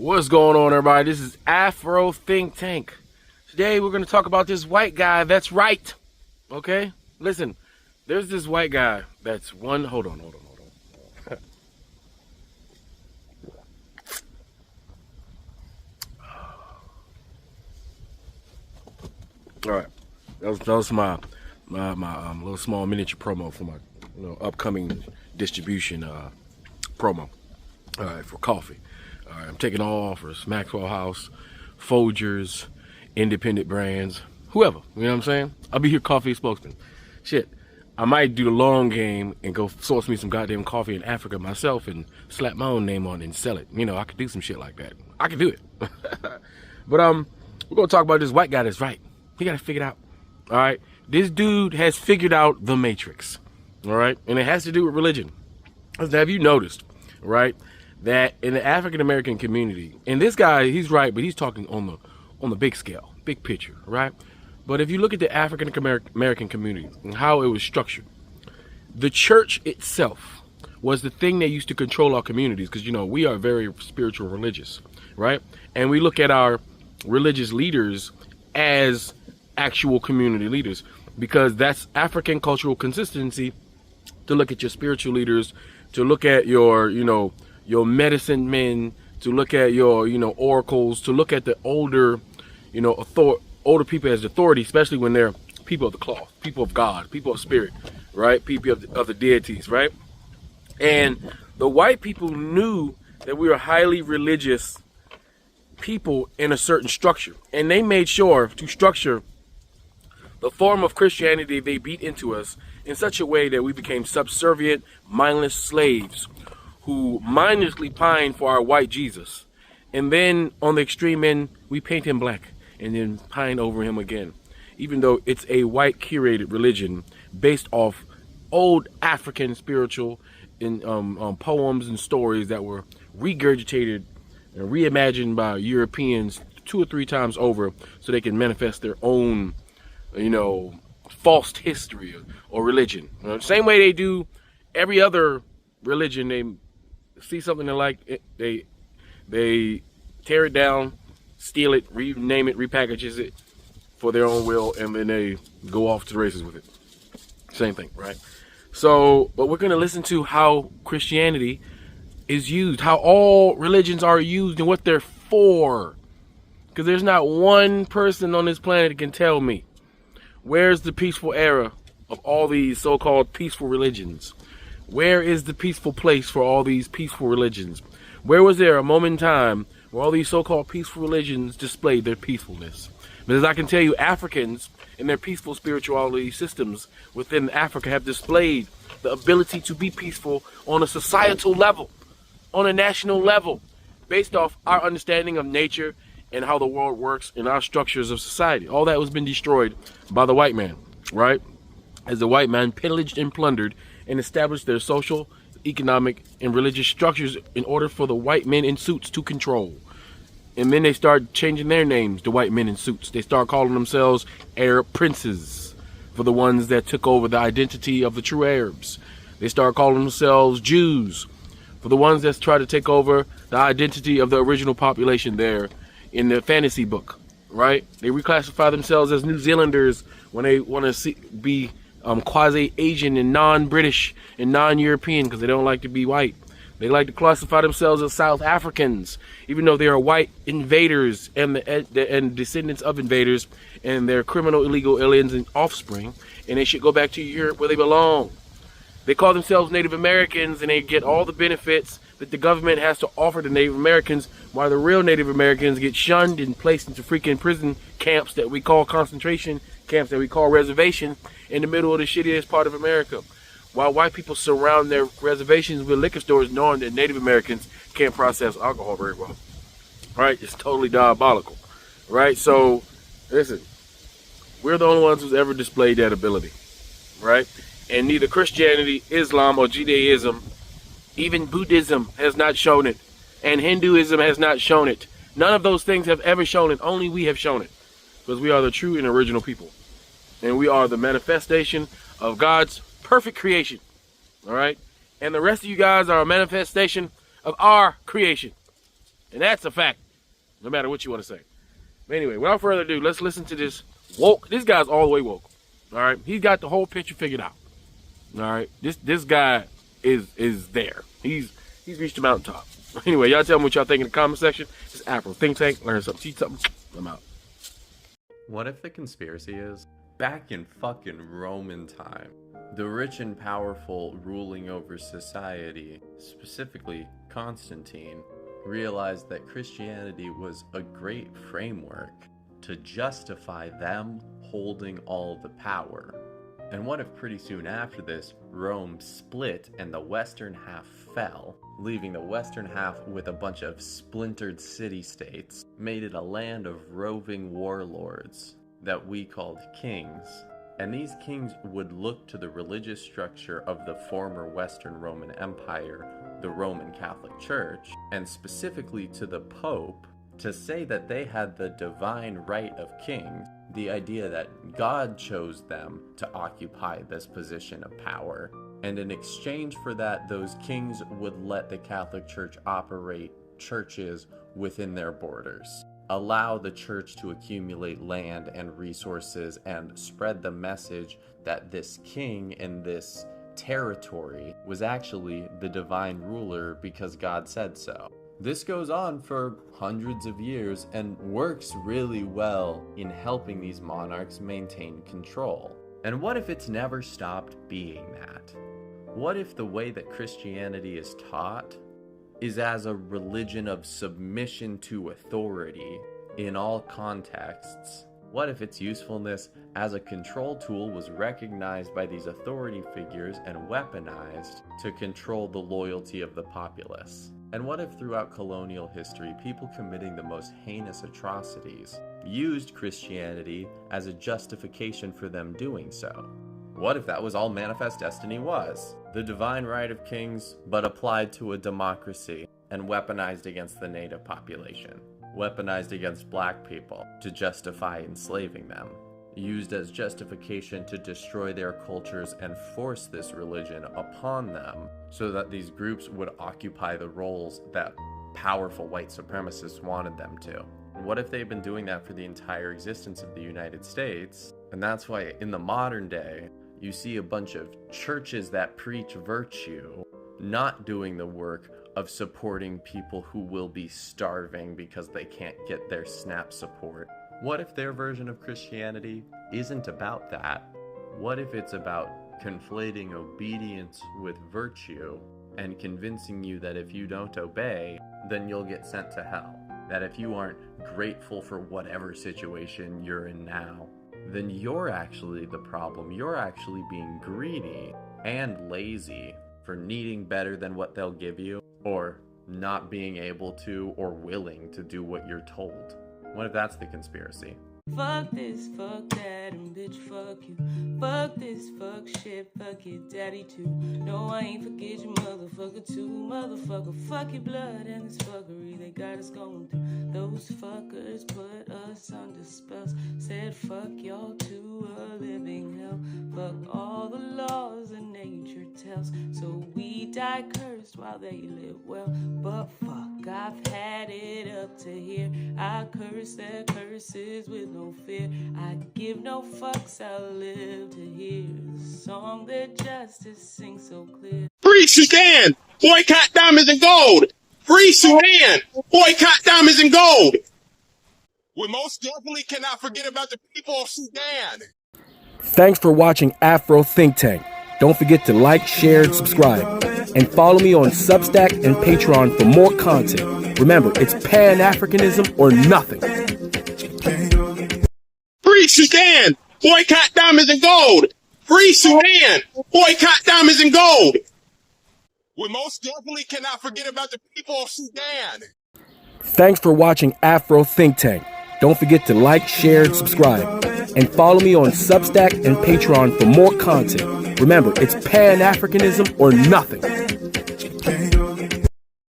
What's going on, everybody? This is Afro Think Tank. Today we're going to talk about this white guy that's right. Okay? Listen, there's this white guy that's one... Hold on. All right. That was my little small miniature promo for my upcoming distribution promo. All right, for coffee. All right, I'm taking all offers. Maxwell House, Folgers, independent brands, whoever. You know what I'm saying? I'll be your coffee spokesman. Shit, I might do the long game and go source me some goddamn coffee in Africa myself and slap my own name on it and sell it. You know, I could do some shit like that. I could do it. But we're gonna talk about this white guy that's right. He got to figure it out. All right, this dude has figured out the Matrix. All right, and it has to do with religion. Have you noticed, right, that in the African American community, and this guy, he's right, but he's talking on the big scale, big picture, right? But if you look at the African American community and how it was structured, the church itself was the thing that used to control our communities, because we are very spiritual religious, right? And we look at our religious leaders as actual community leaders, because that's African cultural consistency, to look at your spiritual leaders, to look at your medicine men, to look at your oracles, to look at the older older people as authority, especially when they're people of the cloth, people of God, people of spirit, right? People of the deities, right? And the white people knew that we were highly religious people in a certain structure, and they made sure to structure the form of Christianity they beat into us in such a way that we became subservient, mindless slaves who mindlessly pine for our white Jesus. And then on the extreme end, we paint him black and then pine over him again, even though it's a white curated religion based off old African spiritual and poems and stories that were regurgitated and reimagined by Europeans 2 or 3 times over so they can manifest their own false history or religion. Same way they do every other religion. They see something they like, they tear it down, steal it, rename it, repackages it for their own will, and then they go off to the races with it. Same thing, right? So, but we're going to listen to how Christianity is used, how all religions are used and what they're for. Because there's not one person on this planet that can tell me, where's the peaceful era of all these so-called peaceful religions? Where is the peaceful place for all these peaceful religions? Where was there a moment in time where all these so-called peaceful religions displayed their peacefulness? Because I can tell you, Africans and their peaceful spirituality systems within Africa have displayed the ability to be peaceful on a societal level, on a national level, based off our understanding of nature and how the world works and our structures of society. All that was been destroyed by the white man, right? As the white man pillaged and plundered and established their social, economic, and religious structures in order for the white men in suits to control. And then they start changing their names to white men in suits. They start calling themselves Arab princes for the ones that took over the identity of the true Arabs. They start calling themselves Jews for the ones that try to take over the identity of the original population there in the fantasy book, right? They reclassify themselves as New Zealanders when they want to be quasi-Asian and non-British and non-European because they don't like to be white. They like to classify themselves as South Africans, even though they are white invaders and descendants of invaders, and they're criminal, illegal aliens and offspring, and they should go back to Europe where they belong. They call themselves Native Americans, and they get all the benefits that the government has to offer to Native Americans, while the real Native Americans get shunned and placed into freaking prison camps that we call concentration camps, that we call reservations, in the middle of the shittiest part of America. While white people surround their reservations with liquor stores, knowing that Native Americans can't process alcohol very well. Right? It's totally diabolical. Right? So, listen, we're the only ones who's ever displayed that ability. Right? And neither Christianity, Islam, or Judaism, even Buddhism, has not shown it. And Hinduism has not shown it. None of those things have ever shown it. Only we have shown it. Because we are the true and original people. And we are the manifestation of God's perfect creation. All right? And the rest of you guys are a manifestation of our creation. And that's a fact, no matter what you want to say. But anyway, without further ado, let's listen to this woke. This guy's all the way woke. All right, he's got the whole picture figured out. All right, this guy is there. He's reached the mountaintop. Anyway, y'all tell me what y'all think in the comment section. It's Afro Think Tank. Learn something, teach something. I'm out. What if the conspiracy is, back in fucking Roman time, the rich and powerful ruling over society, specifically Constantine, realized that Christianity was a great framework to justify them holding all the power. And what if pretty soon after this, Rome split and the western half fell, leaving the western half with a bunch of splintered city-states, made it a land of roving warlords that we called kings. And these kings would look to the religious structure of the former Western Roman Empire, the Roman Catholic Church, and specifically to the Pope, to say that they had the divine right of kings, the idea that God chose them to occupy this position of power. And in exchange for that, those kings would let the Catholic Church operate churches within their borders, allow the church to accumulate land and resources, and spread the message that this king in this territory was actually the divine ruler because God said so. This goes on for hundreds of years and works really well in helping these monarchs maintain control. And what if it's never stopped being that? What if the way that Christianity is taught is as a religion of submission to authority in all contexts? What if its usefulness as a control tool was recognized by these authority figures and weaponized to control the loyalty of the populace? And what if throughout colonial history, people committing the most heinous atrocities used Christianity as a justification for them doing so? What if that was all Manifest Destiny was? The divine right of kings, but applied to a democracy and weaponized against the native population. Weaponized against black people to justify enslaving them. Used as justification to destroy their cultures and force this religion upon them so that these groups would occupy the roles that powerful white supremacists wanted them to. And what if they've been doing that for the entire existence of the United States? And that's why in the modern day, you see a bunch of churches that preach virtue not doing the work of supporting people who will be starving because they can't get their SNAP support. What if their version of Christianity isn't about that? What if it's about conflating obedience with virtue and convincing you that if you don't obey, then you'll get sent to hell? That if you aren't grateful for whatever situation you're in now, then you're actually the problem. You're actually being greedy and lazy for needing better than what they'll give you, or not being able to or willing to do what you're told. What if that's the conspiracy? Fuck this, fuck that, and bitch, fuck you. Fuck this, fuck shit, fuck your daddy too. No, I ain't forget you, motherfucker too. Motherfucker, fuck your blood and this fuckery they got us going through. Those fuckers put us under spells. Said fuck y'all to a living hell. Fuck all the laws that nature tells. So we die cursed while they live well. But fuck, I've had it up to here. I curse their curses with no fear. I give no fucks, I'll live to hear the song that justice sings so clear. Free Sudan! Boycott diamonds and gold! Free Sudan! Boycott diamonds and gold! We most definitely cannot forget about the people of Sudan! Thanks for watching Afro Think Tank. Don't forget to like, share, and subscribe. And follow me on Substack and Patreon for more content. Remember, it's Pan-Africanism or nothing. Free Sudan! Boycott diamonds and gold! Free Sudan! Boycott diamonds and gold! We most definitely cannot forget about the people of Sudan! Thanks for watching Afro Think Tank. Don't forget to like, share, and subscribe. And follow me on Substack and Patreon for more content. Remember, it's Pan-Africanism or nothing.